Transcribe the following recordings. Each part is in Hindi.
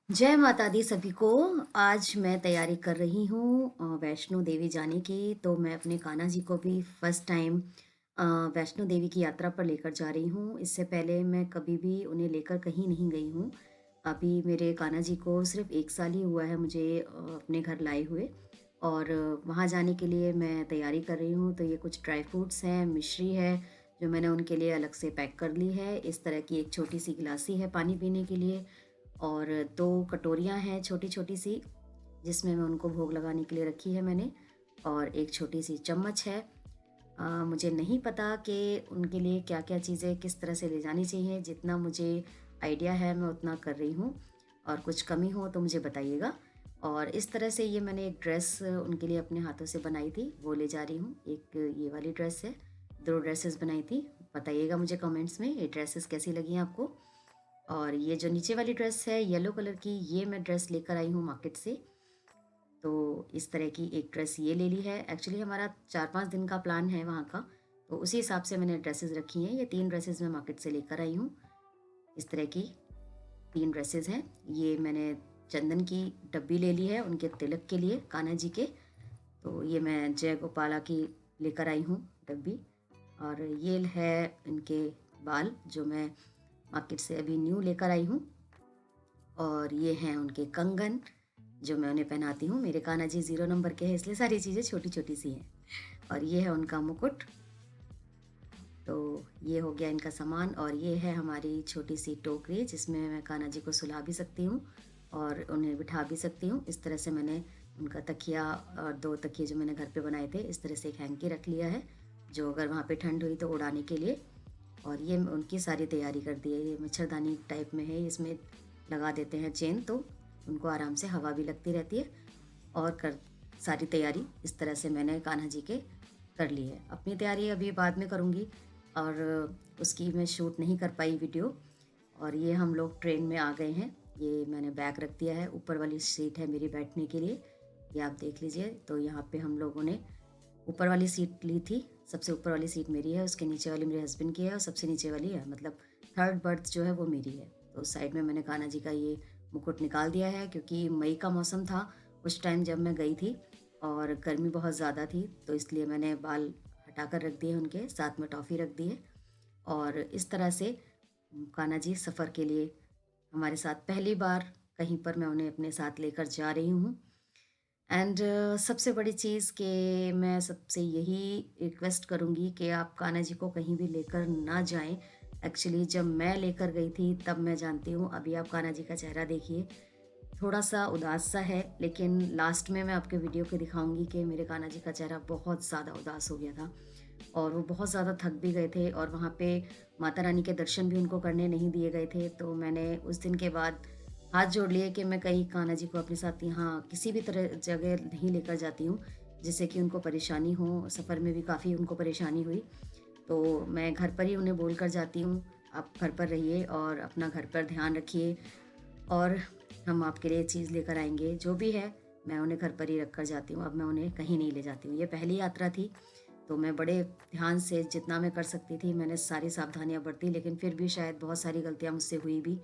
जय माता दी सभी को। आज मैं तैयारी कर रही हूँ वैष्णो देवी जाने की। तो मैं अपने कान्हा जी को भी फर्स्ट टाइम वैष्णो देवी की यात्रा पर लेकर जा रही हूँ। इससे पहले मैं कभी भी उन्हें लेकर कहीं नहीं गई हूँ। अभी मेरे कान्हा जी को सिर्फ 1 साल ही हुआ है मुझे अपने घर लाए हुए। और वहाँ जाने के लिए मैं तैयारी कर रही हूँ। तो ये कुछ ड्राई फ्रूट्स हैं, मिश्री है जो मैंने उनके लिए अलग से पैक कर ली है। इस तरह की एक छोटी सी गिलासी है पानी पीने के लिए, और 2 कटोरियाँ हैं छोटी-छोटी सी, जिसमें मैं उनको भोग लगाने के लिए रखी है मैंने, और एक छोटी-सी चम्मच है। मुझे नहीं पता कि उनके लिए क्या-क्या चीज़ें किस तरह से ले जानी चाहिए। जितना मुझे आइडिया है मैं उतना कर रही हूँ, और कुछ कमी हो तो मुझे बताइएगा। और इस तरह से ये मैंने एक ड्रेस उनके लिए अपने हाथों से बनाई थी, वो ले जा रही हूँ। एक ये वाली ड्रेस है, 2 ड्रेसेस बनाई थी। बताइएगा मुझे कमेंट्स में ये ड्रेसेस कैसी लगी आपको। और ये जो नीचे वाली ड्रेस है येलो कलर की, ये मैं ड्रेस लेकर आई हूँ मार्केट से। तो इस तरह की एक ड्रेस ये ले ली है। एक्चुअली हमारा 4-5 दिन का प्लान है वहाँ का, तो उसी हिसाब से मैंने ड्रेसेस रखी हैं। ये 3 ड्रेसेस मैं मार्केट से लेकर आई हूँ। इस तरह की 3 ड्रेसेस हैं। ये मैंने चंदन की डब्बी ले ली है उनके तिलक के लिए, कान्हा जी के। तो ये मैं जय गोपाला की लेकर आई हूँ डब्बी। और ये है इनके बाल जो मैं मार्केट से अभी न्यू लेकर आई हूँ। और ये हैं उनके कंगन जो मैं उन्हें पहनाती हूँ। मेरे कान्हा जी 0 नंबर के हैं, इसलिए सारी चीज़ें छोटी-छोटी सी हैं। और ये है उनका मुकुट। तो ये हो गया इनका सामान, और ये है हमारी छोटी सी टोकरी जिसमें मैं कान्हा जी को सुला भी सकती हूँ और उन्हें बिठा भी सकती हूँ। इस तरह से मैंने उनका तकिया और 2 तकिए जो मैंने घर पे बनाए थे, इस तरह से एक हैंकी रख लिया है, जो अगर वहाँ पे ठंड हुई तो उड़ाने के लिए। और ये उनकी सारी तैयारी कर दी है। ये मच्छरदानी टाइप में है, इसमें लगा देते हैं चेन, तो उनको आराम से हवा भी लगती रहती है। और कर सारी तैयारी इस तरह से मैंने कान्हा जी के कर ली है। अपनी तैयारी अभी बाद में करूँगी, और उसकी मैं शूट नहीं कर पाई वीडियो। और ये हम लोग ट्रेन में आ गए हैं। ये मैंने बैग रख दिया है, ऊपर वाली सीट है मेरी बैठने के लिए, ये आप देख लीजिए। तो यहाँ पे हम लोगों ने ऊपर वाली सीट ली थी। सबसे ऊपर वाली सीट मेरी है, उसके नीचे वाली मेरे हस्बैंड की है, और सबसे नीचे वाली है मतलब थर्ड बर्थ जो है वो मेरी है। तो साइड में मैंने कान्हा जी का ये मुकुट निकाल दिया है, क्योंकि मई का मौसम था उस टाइम जब मैं गई थी, और गर्मी बहुत ज़्यादा थी, तो इसलिए मैंने बाल हटा कर रख दिए उनके, साथ में टॉफ़ी रख दी है। और इस तरह से कान्हा जी सफ़र के लिए हमारे साथ पहली बार कहीं पर मैं उन्हें अपने साथ लेकर जा रही हूँ। एंड सबसे बड़ी चीज़ कि मैं सबसे यही रिक्वेस्ट करूँगी कि आप कान्हा जी को कहीं भी लेकर ना जाएँ। एक्चुअली जब मैं लेकर गई थी तब मैं जानती हूँ। अभी आप कान्हा जी का चेहरा देखिए, थोड़ा-सा उदास-सा है, लेकिन लास्ट में मैं आपके वीडियो पे दिखाऊँगी कि मेरे कान्हा जी का चेहरा बहुत ज़्यादा उदास हो गया था, और वो बहुत ज़्यादा थक भी गए थे, और वहाँ पे माता रानी के दर्शन भी उनको करने नहीं दिए गए थे। तो मैंने उस दिन के बाद हाथ जोड़ लिए कि मैं कहीं कान्हा जी को अपने साथ यहाँ किसी भी तरह जगह नहीं लेकर जाती हूँ, जिससे कि उनको परेशानी हो। सफ़र में भी काफ़ी उनको परेशानी हुई। तो मैं घर पर ही उन्हें बोल कर जाती हूँ, आप घर पर रहिए और अपना घर पर ध्यान रखिए, और हम आपके लिए चीज़ लेकर आएँगे। जो भी है, मैं उन्हें घर पर ही रख कर जाती हूँ। अब मैं उन्हें कहीं नहीं ले जाती हूँ। ये पहली यात्रा थी, तो मैं बड़े ध्यान से जितना मैं कर सकती थी मैंने सारी सावधानियाँ बरती, लेकिन फिर भी शायद बहुत सारी गलतियाँ मुझसे हुई भी,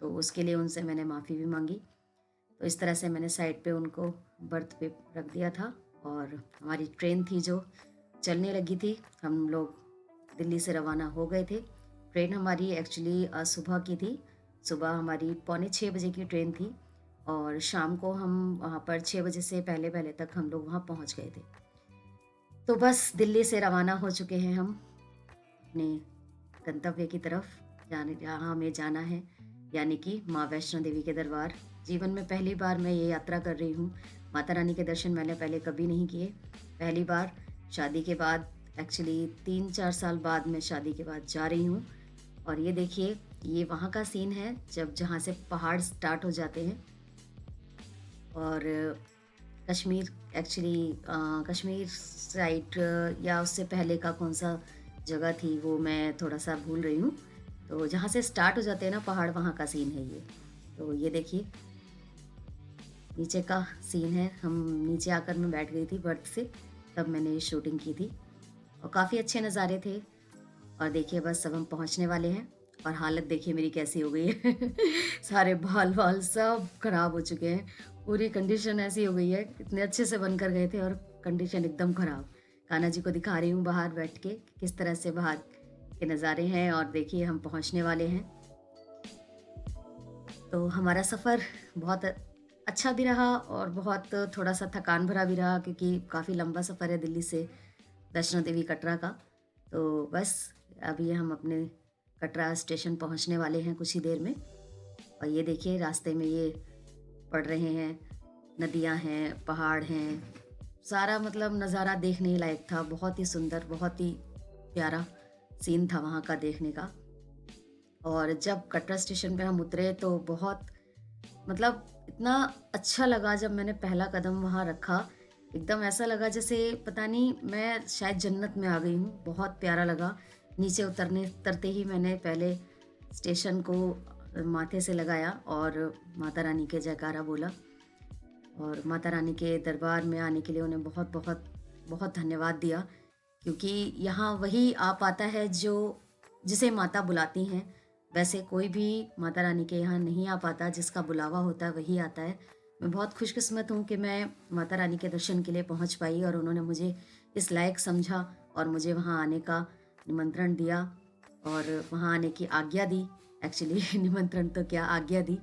तो उसके लिए उनसे मैंने माफ़ी भी माँगी। तो इस तरह से मैंने साइड पे उनको बर्थ पे रख दिया था। और हमारी ट्रेन थी जो चलने लगी थी, हम लोग दिल्ली से रवाना हो गए थे। ट्रेन हमारी एक्चुअली सुबह की थी। सुबह हमारी पौने 6 बजे की ट्रेन थी, और शाम को हम वहाँ पर 6 बजे से पहले-पहले तक हम लोग वहाँ पहुँच गए थे। तो बस दिल्ली से रवाना हो चुके हैं हम अपने गंतव्य की तरफ, जाने जहाँ हमें जाना है, यानी कि माँ वैष्णो देवी के दरबार। जीवन में पहली बार मैं ये यात्रा कर रही हूँ। माता रानी के दर्शन मैंने पहले कभी नहीं किए। पहली बार शादी के बाद, एक्चुअली 3-4 साल बाद मैं शादी के बाद जा रही हूँ। और ये देखिए, ये वहाँ का सीन है जब जहाँ से पहाड़ स्टार्ट हो जाते हैं। और कश्मीर, एक्चुअली कश्मीर साइड या उससे पहले का कौन-सा जगह थी वो मैं थोड़ा-सा भूल रही हूँ। तो जहाँ से स्टार्ट हो जाते हैं ना पहाड़, वहाँ का सीन है ये। तो ये देखिए, नीचे का सीन है। हम नीचे आकर मैं बैठ गई थी बर्थ से, तब मैंने ये शूटिंग की थी, और काफ़ी अच्छे नज़ारे थे। और देखिए बस अब हम पहुँचने वाले हैं। और हालत देखिए मेरी कैसी हो गई है। सारे बाल-वाल सब खराब हो चुके हैं। पूरी कंडीशन ऐसी हो गई है, इतने अच्छे से बनकर गए थे और कंडीशन एकदम खराब। कान्हा जी को दिखा रही हूँ बाहर बैठ के, किस तरह से बाहर के नज़ारे हैं और देखिए हम पहुँचने वाले हैं। तो हमारा सफ़र बहुत अच्छा भी रहा और बहुत थोड़ा-सा थकान भरा भी रहा क्योंकि काफ़ी लंबा सफ़र है दिल्ली से वैष्णो देवी कटरा का। तो बस अभी हम अपने कटरा स्टेशन पहुँचने वाले हैं कुछ ही देर में। और ये देखिए रास्ते में ये पड़ रहे हैं, नदियाँ हैं, पहाड़ हैं, सारा मतलब नज़ारा देखने लायक था। बहुत ही सुंदर, बहुत ही प्यारा सीन था वहाँ का देखने का। और जब कटरा स्टेशन पे हम उतरे तो बहुत मतलब इतना अच्छा लगा जब मैंने पहला कदम वहाँ रखा। एकदम ऐसा लगा जैसे पता नहीं मैं शायद जन्नत में आ गई हूँ, बहुत प्यारा लगा। नीचे उतरते ही मैंने पहले स्टेशन को माथे से लगाया और माता रानी के जयकारा बोला और माता रानी के दरबार में आने के लिए उन्हें बहुत बहुत बहुत धन्यवाद दिया क्योंकि यहाँ वही आ पाता है जो जिसे माता बुलाती हैं। वैसे कोई भी माता रानी के यहाँ नहीं आ पाता, जिसका बुलावा होता है वही आता है। मैं बहुत खुशकिस्मत हूँ कि मैं माता रानी के दर्शन के लिए पहुँच पाई और उन्होंने मुझे इस लायक समझा और मुझे वहाँ आने का निमंत्रण दिया और वहाँ आने की आज्ञा दी। एक्चुअली निमंत्रण तो क्या, आज्ञा दी।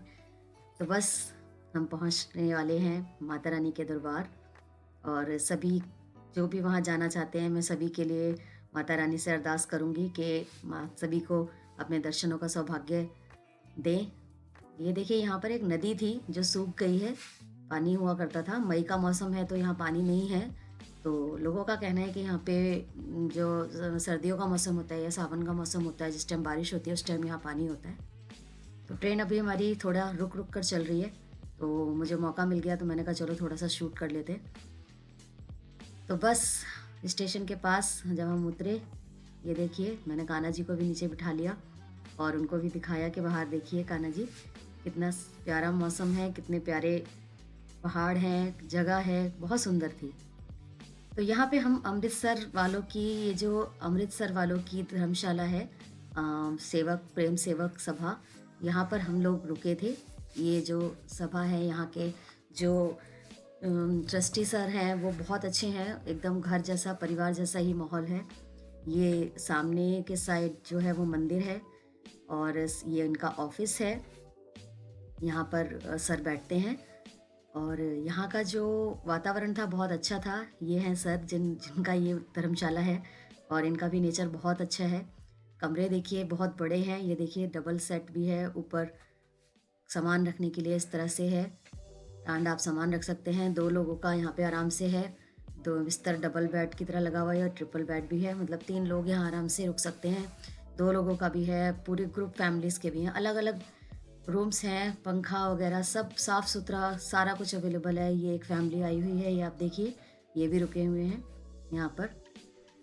तो बस हम पहुँचने वाले हैं माता रानी के दरबार और सभी जो भी वहाँ जाना चाहते हैं मैं सभी के लिए माता रानी से अरदास करूँगी कि माँ सभी को अपने दर्शनों का सौभाग्य दें। ये देखिए यहाँ पर एक नदी थी जो सूख गई है, पानी हुआ करता था। मई का मौसम है तो यहाँ पानी नहीं है। तो लोगों का कहना है कि यहाँ पे जो सर्दियों का मौसम होता है या सावन का मौसम होता है, जिस टाइम बारिश होती है उस टाइम यहाँ पानी होता है। तो ट्रेन अभी हमारी थोड़ा रुक रुक कर चल रही है, तो मुझे मौका मिल गया तो मैंने कहा चलो थोड़ा सा शूट कर लेते। तो बस स्टेशन के पास जब हम उतरे, ये देखिए मैंने कान्हा जी को भी नीचे बिठा लिया और उनको भी दिखाया कि बाहर देखिए कान्हा जी, कितना प्यारा मौसम है, कितने प्यारे पहाड़ हैं, जगह है, बहुत सुंदर थी। तो यहाँ पे हम अमृतसर वालों की, ये जो अमृतसर वालों की धर्मशाला है, सेवक प्रेम सेवक सभा, यहाँ पर हम लोग रुके थे। ये जो सभा है यहाँ के जो ट्रस्टी सर हैं वो बहुत अच्छे हैं, एकदम घर जैसा परिवार जैसा ही माहौल है। ये सामने के साइड जो है वो मंदिर है और ये इनका ऑफिस है। यहाँ पर सर बैठते हैं और यहाँ का जो वातावरण था बहुत अच्छा था। ये हैं सर जिनका ये धर्मशाला है और इनका भी नेचर बहुत अच्छा है। कमरे देखिए बहुत बड़े हैं, ये देखिए डबल सेट भी है, ऊपर सामान रखने के लिए इस तरह से है, एंड आप सामान रख सकते हैं। 2 लोगों का यहाँ पे आराम से है, 2 बिस्तर डबल बेड की तरह लगा हुआ है और ट्रिपल बेड भी है, मतलब 3 लोग यहाँ आराम से रुक सकते हैं। 2 लोगों का भी है, पूरे ग्रुप फैमिलीज़ के भी हैं, अलग अलग रूम्स हैं, पंखा वगैरह सब साफ़ सुथरा सारा कुछ अवेलेबल है। ये एक फैमिली आई हुई है, ये आप देखिए, ये भी रुके हुए हैं यहाँ पर।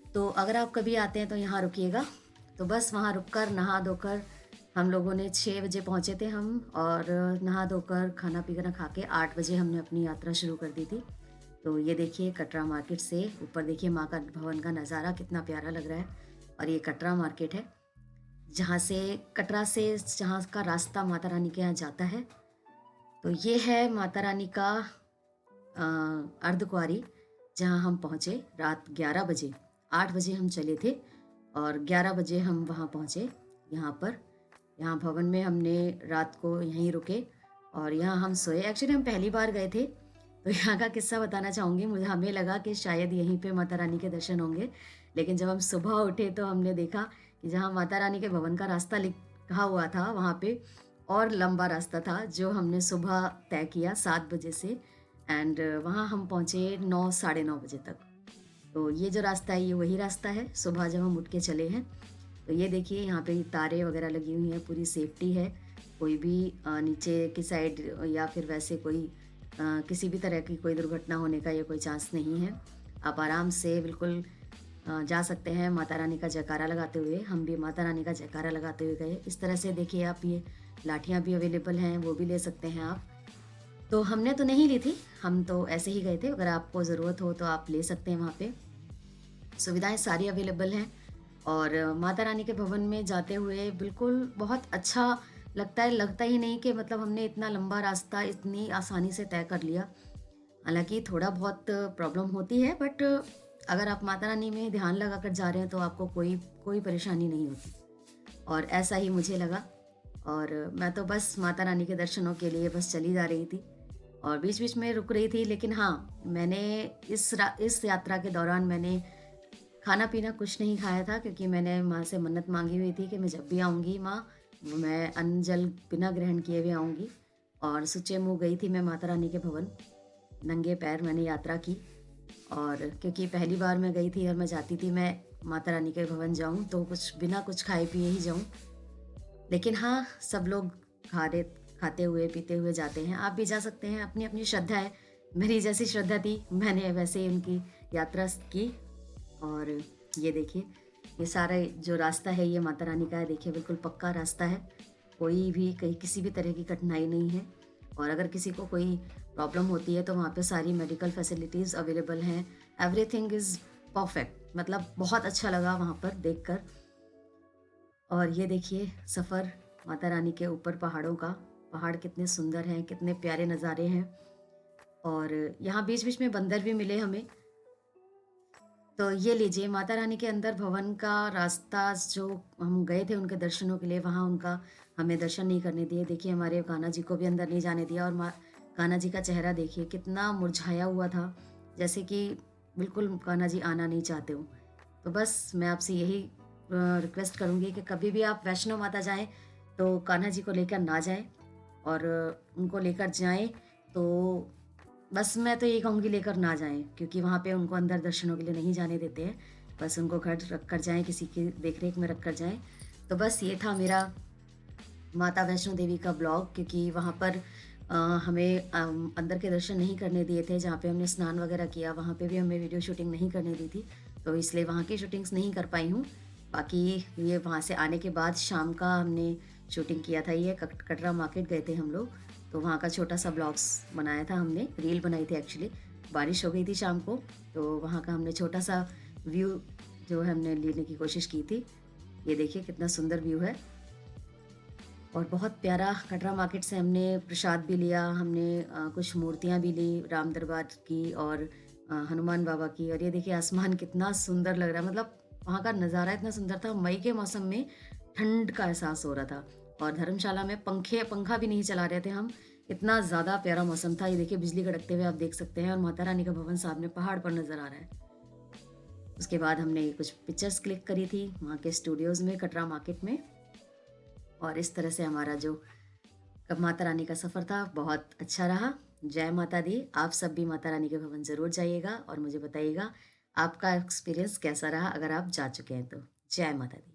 तो अगर आप कभी आते हैं तो यहाँ रुकिएगा। तो बस वहाँ रुक कर नहा धोकर हम लोगों ने 6 बजे पहुँचे थे हम, और नहा धोकर खाना पीना खा के 8 बजे हमने अपनी यात्रा शुरू कर दी थी। तो ये देखिए कटरा मार्केट से ऊपर देखिए माँ का भवन का नज़ारा कितना प्यारा लग रहा है। और ये कटरा मार्केट है जहाँ से कटरा से जहाँ का रास्ता माता रानी के यहाँ जाता है। तो ये है माता रानी का अर्धकुंवारी जहाँ हम पहुँचे रात 11 बजे। 8 बजे हम चले थे और 11 बजे हम वहाँ पहुँचे यहाँ पर। यहाँ भवन में हमने रात को यहीं रुके और यहाँ हम सोए। एक्चुअली हम पहली बार गए थे तो यहाँ का किस्सा बताना चाहूँगी। हमें लगा कि शायद यहीं पे माता रानी के दर्शन होंगे, लेकिन जब हम सुबह उठे तो हमने देखा कि जहाँ माता रानी के भवन का रास्ता लिखा हुआ था वहाँ पे और लंबा रास्ता था जो हमने सुबह तय किया 7 बजे से, एंड वहाँ हम पहुँचे 9 साढ़े 9 बजे तक। तो ये जो रास्ता है ये वही रास्ता है सुबह जब हम उठ के चले हैं। तो ये देखिए यहाँ पे तारे वगैरह लगी हुई हैं, पूरी सेफ्टी है, कोई भी नीचे की साइड या फिर वैसे कोई किसी भी तरह की कोई दुर्घटना होने का या कोई चांस नहीं है। आप आराम से बिल्कुल जा सकते हैं माता रानी का जयकारा लगाते हुए। हम भी माता रानी का जयकारा लगाते हुए गए। इस तरह से देखिए आप, ये लाठियाँ भी अवेलेबल हैं, वो भी ले सकते हैं आप। तो हमने तो नहीं ली थी, हम तो ऐसे ही गए थे। अगर आपको ज़रूरत हो तो आप ले सकते हैं, वहाँ पे सुविधाएं सारी अवेलेबल हैं। और माता रानी के भवन में जाते हुए बिल्कुल बहुत अच्छा लगता है, लगता ही नहीं कि मतलब हमने इतना लंबा रास्ता इतनी आसानी से तय कर लिया। हालाँकि थोड़ा बहुत प्रॉब्लम होती है, बट अगर आप माता रानी में ध्यान लगाकर जा रहे हैं तो आपको कोई कोई परेशानी नहीं होती, और ऐसा ही मुझे लगा। और मैं तो बस माता रानी के दर्शनों के लिए बस चली जा रही थी और बीच-बीच में रुक रही थी। लेकिन हाँ, मैंने इस यात्रा के दौरान मैंने खाना-पीना कुछ नहीं खाया था, क्योंकि मैंने माँ से मन्नत माँगी हुई थी कि मैं जब भी आऊँगी माँ, मैं अन्न जल बिना ग्रहण किए हुए आऊँगी। और सूचे मुँह गई थी मैं माता रानी के भवन। नंगे पैर मैंने यात्रा की, और क्योंकि पहली बार मैं गई थी और मैं चाहती थी मैं माता रानी के भवन जाऊँ तो कुछ बिना कुछ खाए पिए ही जाऊँ। लेकिन हाँ, सब लोग खा रहे खाते हुए, पीते हुए जाते हैं। आप भी जा सकते हैं, अपनी-अपनी श्रद्धा है। मेरी जैसी श्रद्धा थी, मैंने वैसे ही उनकी यात्रा की। और ये देखिए, ये सारा जो रास्ता है ये माता रानी का है। देखिए बिल्कुल पक्का रास्ता है, कोई भी कहीं किसी भी तरह की कठिनाई नहीं है। और अगर किसी को कोई प्रॉब्लम होती है तो वहाँ पे सारी मेडिकल फैसिलिटीज़ अवेलेबल हैं। एवरीथिंग इज़ परफेक्ट, मतलब बहुत अच्छा लगा वहाँ पर देखकर। और ये देखिए सफ़र माता रानी के ऊपर पहाड़ों का, पहाड़ कितने सुंदर हैं, कितने प्यारे नज़ारे हैं। और यहाँ बीच-बीच में बंदर भी मिले हमें। तो ये लीजिए, माता रानी के अंदर भवन का रास्ता जो हम गए थे उनके दर्शनों के लिए, वहाँ उनका हमें दर्शन नहीं करने दिए। देखिए हमारे कान्हा जी को भी अंदर नहीं जाने दिया, और कान्हा जी का चेहरा देखिए कितना मुरझाया हुआ था, जैसे कि बिल्कुल कान्हा जी आना नहीं चाहते हो। तो बस मैं आपसे यही रिक्वेस्ट करूँगी कि कभी भी आप वैष्णो माता जाएँ तो कान्हा जी को लेकर ना जाएँ, और उनको लेकर जाएँ तो बस मैं तो यही कहूँगी लेकर ना जाएँ, क्योंकि वहाँ पे उनको अंदर दर्शनों के लिए नहीं जाने देते हैं। बस उनको घर रख कर जाएँ, किसी की देख-रेख में रख कर जाएँ। तो बस ये था मेरा माता वैष्णो देवी का ब्लॉग, क्योंकि वहाँ पर हमें अंदर के दर्शन नहीं करने दिए थे। जहाँ पे हमने स्नान वगैरह किया वहाँ पे भी हमें वीडियो शूटिंग नहीं करने दी थी, तो इसलिए वहाँ की शूटिंग्स नहीं कर पाई हूँ। बाकी ये वहाँ से आने के बाद शाम का हमने शूटिंग किया था, ये कटरा मार्केट गए थे हम लोग, तो वहाँ का छोटा-सा ब्लॉग्स बनाया था हमने, रील बनाई थी एक्चुअली। बारिश हो गई थी शाम को, तो वहाँ का हमने छोटा-सा व्यू जो है हमने लेने की कोशिश की थी। ये देखिए कितना सुंदर व्यू है, और बहुत प्यारा। कटरा मार्केट से हमने प्रसाद भी लिया, हमने कुछ मूर्तियाँ भी ली राम दरबार की और हनुमान बाबा की। और ये देखिए आसमान कितना सुंदर लग रहा है, मतलब वहाँ का नज़ारा इतना सुंदर था। मई के मौसम में ठंड का एहसास हो रहा था, और धर्मशाला में पंखा भी नहीं चला रहे थे हम, इतना ज़्यादा प्यारा मौसम था। ये देखिए बिजली कड़कते हुए आप देख सकते हैं, और माता रानी का भवन सामने पहाड़ पर नज़र आ रहा है। उसके बाद हमने कुछ पिक्चर्स क्लिक करी थी वहाँ के स्टूडियोज़ में, कटरा मार्केट में। और इस तरह से हमारा जो कब माता रानी का सफ़र था बहुत अच्छा रहा। जय माता दी। आप सब भी माता रानी के भवन ज़रूर जाइएगा और मुझे बताइएगा आपका एक्सपीरियंस कैसा रहा, अगर आप जा चुके हैं तो। जय माता दी।